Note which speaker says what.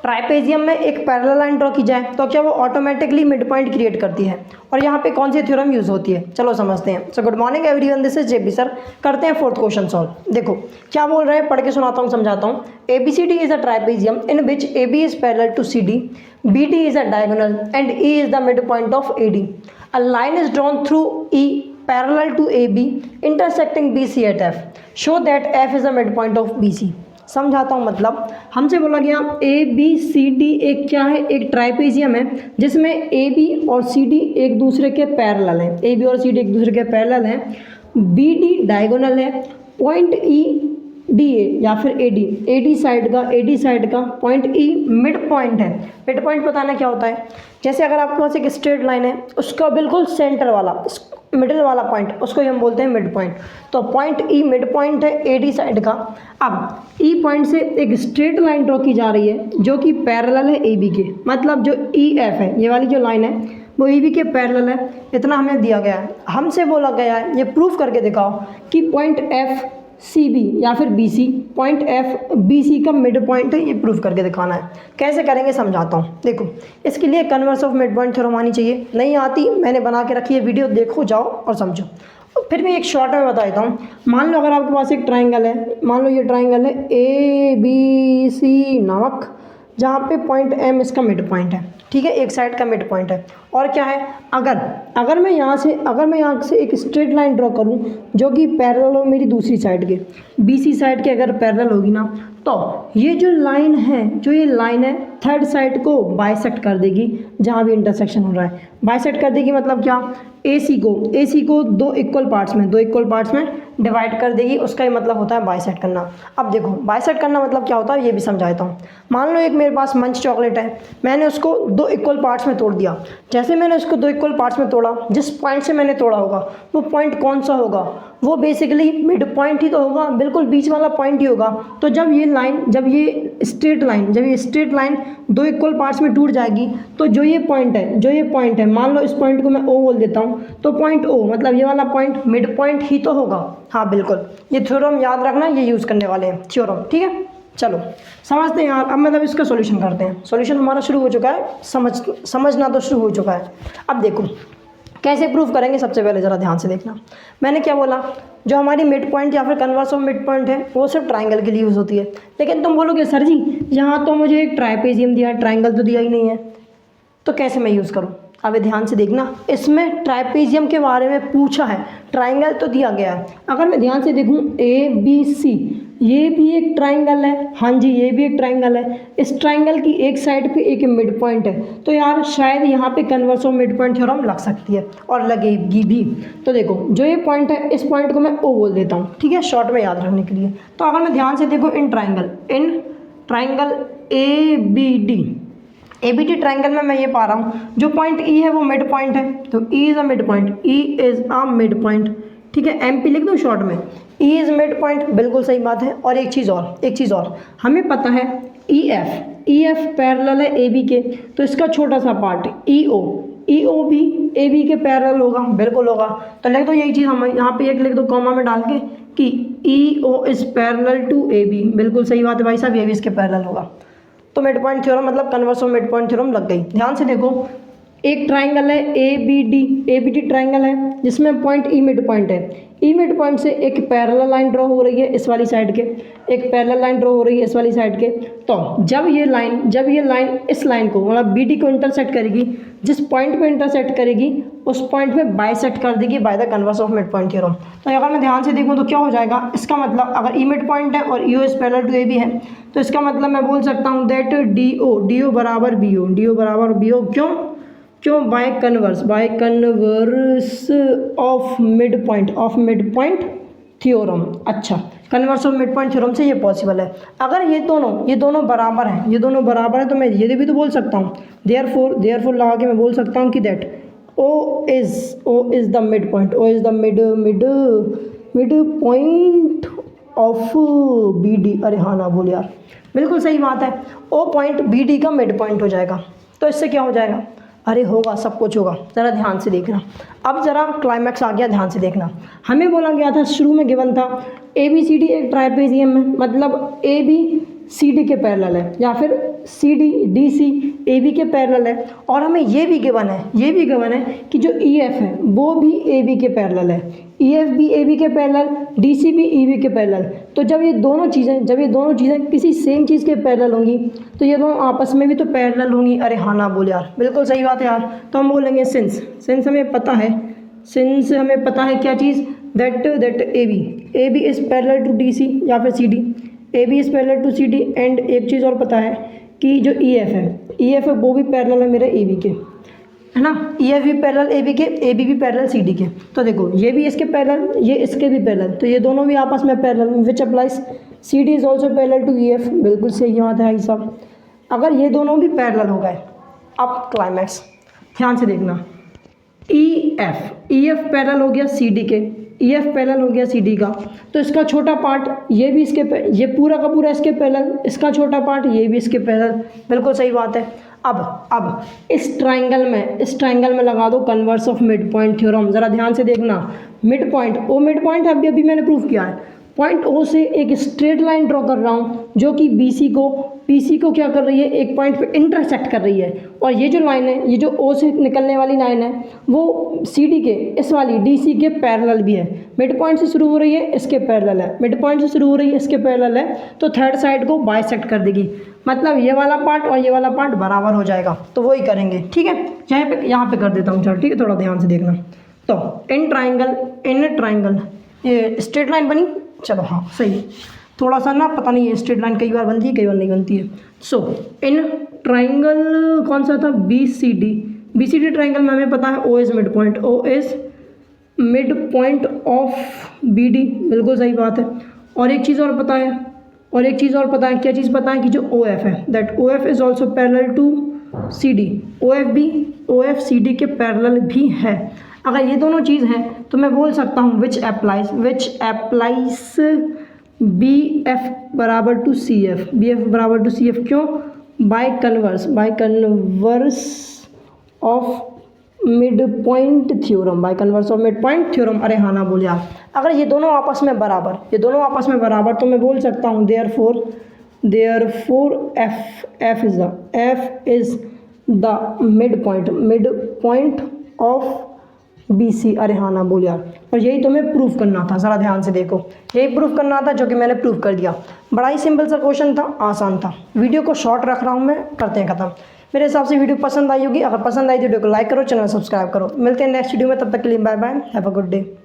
Speaker 1: Trapezium में एक parallel line draw की जाए तो क्या वो ऑटोमेटिकली मिड पॉइंट क्रिएट करती है, और यहाँ पे कौन सी थ्योरम यूज़ होती है, चलो समझते हैं। So good morning everyone, this is JP sir. करते हैं फोर्थ क्वेश्चन सॉल्व। देखो क्या बोल रहे हैं, पढ़ के सुनाता हूँ, समझाता हूँ। ABCD is a trapezium in which AB is parallel to CD, BD is a diagonal and E is the mid point of AD। A line is drawn through E parallel to AB intersecting BC at F। Show that F is the mid point of BC। समझाता हूँ, मतलब हमसे बोला गया ABCD एक क्या है, एक ट्राइपेजियम है जिसमें AB और CD एक दूसरे के पैरेलल हैं, AB और CD एक दूसरे के पैरेलल हैं, BD डायगोनल है, पॉइंट EDA या फिर AD साइड का पॉइंट E मिड पॉइंट है। मिड पॉइंट पता ना क्या होता है, जैसे अगर आपके पास एक स्ट्रेट लाइन है, उसका बिल्कुल सेंटर वाला मिडिल वाला पॉइंट, उसको ही हम बोलते हैं मिड पॉइंट। तो पॉइंट E मिड पॉइंट है AD साइड का। अब E पॉइंट से एक स्ट्रेट लाइन ड्रॉ की जा रही है जो कि पैरेलल है AB के, मतलब जो EF है, ये वाली जो लाइन है वो AB के पैरेलल है। इतना हमें दिया गया है, हमसे बोला गया है ये प्रूफ करके दिखाओ कि पॉइंट FCB या फिर BC, पॉइंट FBC का मिड पॉइंट है, ये प्रूफ करके दिखाना है। कैसे करेंगे समझाता हूँ। देखो इसके लिए converse of mid point theorem आनी चाहिए, नहीं आती मैंने बना के रखी है वीडियो, देखो जाओ और समझो। फिर भी एक शॉर्ट में बता देता हूँ। मान लो अगर आपके पास एक ट्राइंगल है, मान लो ये ट्राइंगल है ABC नामक, जहाँ पे पॉइंट M इसका मिड पॉइंट है, ठीक है, एक साइड का मिड पॉइंट है। और क्या है, अगर मैं यहाँ से एक स्ट्रेट लाइन ड्रॉ करूँ जो कि पैरेलल हो मेरी दूसरी साइड के, BC साइड के अगर पैरेलल होगी ना, तो ये जो लाइन है थर्ड साइड को बाइसेक्ट कर देगी, जहाँ भी इंटरसेक्शन हो रहा है बाइसेक्ट कर देगी। मतलब क्या, AC को दो इक्वल पार्ट्स में डिवाइड कर देगी, उसका ही मतलब होता है बाइसेक्ट करना। अब देखो बाइसेक्ट करना मतलब क्या होता है ये भी समझाता हूँ। मान लो एक मेरे पास मंच चॉकलेट है, मैंने उसको दो इक्वल पार्ट्स में तोड़ दिया। जैसे मैंने उसको दो इक्वल पार्ट्स में तोड़ा, जिस पॉइंट से मैंने तोड़ा होगा वो पॉइंट कौन सा होगा, वो बेसिकली मिड पॉइंट ही तो होगा, बिल्कुल बीच वाला पॉइंट ही होगा। तो जब ये स्ट्रेट लाइन दो इक्वल पार्ट्स में टूट जाएगी, तो जो ये पॉइंट है, मान लो इस पॉइंट को मैं O बोल देता हूँ, तो पॉइंट O मतलब ये वाला पॉइंट मिड पॉइंट ही तो होगा। हाँ बिल्कुल, ये थ्योरम याद रखना, ये यूज़ करने वाले हैं थ्योरम, ठीक है। चलो समझते हैं यार, अब मतलब इसका सॉल्यूशन करते हैं। सॉल्यूशन हमारा शुरू हो चुका है, समझना तो शुरू हो चुका है। अब देखो कैसे प्रूफ करेंगे, सबसे पहले ज़रा ध्यान से देखना। मैंने क्या बोला, जो हमारी मिड पॉइंट या फिर कन्वर्स ऑफ मिड पॉइंट है वो सिर्फ ट्राइंगल के लिए यूज़ होती है। लेकिन तुम बोलोगे सर जी यहाँ तो मुझे एक ट्राइपेजियम दिया है, ट्राइंगल तो दिया ही नहीं है, तो कैसे मैं यूज़ करूँ। अब ध्यान से देखना, इसमें ट्राइपेजियम के बारे में पूछा है, ट्राइंगल तो दिया गया है। अगर मैं ध्यान से देखूँ ABC, ये भी एक ट्राइंगल है, हाँ जी ये भी एक ट्राइंगल है। इस ट्राइंगल की एक साइड पे एक मिड पॉइंट है, तो यार शायद यहाँ पे converse of mid point theorem लग सकती है, और लगेगी भी। तो देखो जो ये पॉइंट है, इस पॉइंट को मैं O बोल देता हूँ, ठीक है, शॉर्ट में याद रखने के लिए। तो अगर मैं ध्यान से देखूँ इन ट्राइंगल ABD ट्राइंगल में मैं ये पा रहा हूँ जो पॉइंट E है वो मिड पॉइंट है, तो E is a mid point, ठीक है। MP लिख दो शॉर्ट में, E इज़ मिड पॉइंट, बिल्कुल सही बात है। और एक चीज़ और हमें पता है EF पैरेलल है AB के, तो इसका छोटा सा पार्ट EO भी AB के पैरेलल होगा, बिल्कुल होगा। तो लिख दो यही चीज़, हम यहाँ पे एक लिख दो कॉमा में डाल के कि EO is parallel to AB, बिल्कुल सही बात है भाई साहब, ये भी इसके पैरेलल होगा। तो मिड पॉइंट थ्योरम मतलब converse of mid point theorem लग गई। ध्यान से देखो, एक ट्राइंगल है ABD ट्राइंगल है जिसमें पॉइंट E मिड पॉइंट है। E मिड पॉइंट से एक पैरेलल लाइन ड्रॉ हो रही है इस वाली साइड के, एक पैरेलल लाइन ड्रॉ हो रही है इस वाली साइड के। तो जब ये लाइन इस लाइन को मतलब BD को इंटरसेक्ट करेगी, जिस पॉइंट पे इंटरसेक्ट करेगी उस पॉइंट पे बाइसेक्ट कर देगी by the converse of mid point theorem. तो अगर मैं ध्यान से देखूँ तो क्या हो जाएगा, इसका मतलब अगर E मिड पॉइंट है और EO is parallel to AB है, तो इसका मतलब मैं बोल सकता हूँ दैट DO बराबर BO। क्यों by converse of mid point theorem. अच्छा, converse of mid point theorem से ये पॉसिबल है। अगर ये दोनों बराबर हैं तो मैं ये भी तो बोल सकता हूँ, देयरफॉर लगा के मैं बोल सकता हूँ कि that O is the mid point of BD। अरे हाँ ना बोल यार, बिल्कुल सही बात है, O पॉइंट BD का मिड पॉइंट हो जाएगा। तो इससे क्या हो जाएगा, अरे होगा, सब कुछ होगा। ज़रा ध्यान से देखना, अब ज़रा क्लाइमैक्स आ गया, ध्यान से देखना। हमें बोला गया था, शुरू में गिवन था ABCD एक ट्राइपेजियम है, मतलब AB सी डी के पैरेलल है, या फिर C D D C A B के पैरेलल है, और हमें ये भी गिवन है कि जो ई एफ है वो भी ए बी के पैरेलल है, ई एफ भी ए बी के पैरेलल, डी सी भी ई बी के पैरेलल। तो जब ये दोनों चीज़ें किसी सेम चीज़ के पैरेलल होंगी तो ये दोनों आपस में भी तो पैरेलल होंगी। अरे हाँ ना बोल यार, बिल्कुल सही बात है यार। तो हम बोलेंगे सिंस हमें पता है क्या चीज़, that A B is parallel to D C या फिर C D, A B is parallel to C D, and एक चीज़ और पता है कि जो ई एफ है वो भी पैरेलल है मेरे ए बी के, है ना। ई एफ भी पैरेलल ए बी के, ए बी भी पैरेलल सी डी के। तो देखो ये भी इसके पैरेलल, ये इसके भी पैरेलल, तो ये दोनों भी आपस में parallel, which applies C D is also parallel to E F. बिल्कुल सही बात है भाई साहब। अगर ये दोनों भी पैरेलल हो गए, अब क्लाइमैक्स ध्यान से देखना, ई एफ पैरेलल हो गया सी डी के, ई एफ पैरेलल हो गया सी डी का, तो इसका छोटा पार्ट ये भी ये पूरा का पूरा इसके पैरेलल, इसका छोटा पार्ट ये भी इसके पैरेलल। बिल्कुल सही बात है। अब इस ट्राइंगल में लगा दो converse of mid point theorem. ज़रा ध्यान से देखना, मिड पॉइंट है, अभी मैंने प्रूफ किया है। पॉइंट ओ से एक स्ट्रेट लाइन ड्रॉ कर रहा हूँ जो कि बी सी को क्या कर रही है, एक पॉइंट पे इंटरसेक्ट कर रही है, और ये जो लाइन है, ये जो ओ से निकलने वाली लाइन है वो सी डी के, इस वाली डी सी के पैरेलल भी है। मिड पॉइंट से शुरू हो रही है, इसके पैरेलल है, मिड पॉइंट से शुरू हो रही है, इसके पैरेलल है, तो थर्ड साइड को बाइसेक्ट कर देगी, मतलब ये वाला पार्ट और ये वाला पार्ट बराबर हो जाएगा। तो वही करेंगे, ठीक है। यहाँ पे कर देता हूँ, चलो ठीक है, थोड़ा ध्यान से देखना। तो इन ट्राइंगल ये स्ट्रेट लाइन बनी, चलो हाँ सही। थोड़ा सा ना पता नहीं है, स्ट्रेट लाइन कई बार बनती है कई बार नहीं बनती है। सो इन ट्राइंगल कौन सा था, बी सी डी ट्राइंगल में हमें पता है O is mid point of B D. बिल्कुल सही बात है। और एक चीज़ और पता है, क्या चीज़ पता है कि जो ओ एफ है, that O F is also parallel to C D, O F C D के पैरेलल भी है। अगर ये दोनों चीज़ हैं तो मैं बोल सकता हूँ विच एप्लाइज बी एफ बराबर टू सी एफ, क्यों, by converse of mid point theorem, अरे हाँ ना बोल यार। अगर ये दोनों आपस में बराबर तो मैं बोल सकता हूँ therefore F is the mid point of B C. अरे हाँ ना बोल यार। और यही तुम्हें प्रूफ करना था, ज़रा ध्यान से देखो, यही प्रूफ करना था जो कि मैंने प्रूफ कर दिया। बड़ा ही सिंपल सा क्वेश्चन था, आसान था। वीडियो को शॉर्ट रख रहा हूँ मैं, करते हैं ख़त्म। मेरे हिसाब से वीडियो पसंद आई होगी, अगर पसंद आई तो वीडियो को लाइक करो, चैनल सब्सक्राइब करो। मिलते हैं नेक्स्ट वीडियो में, तब तक के लिए bye bye, have a good day.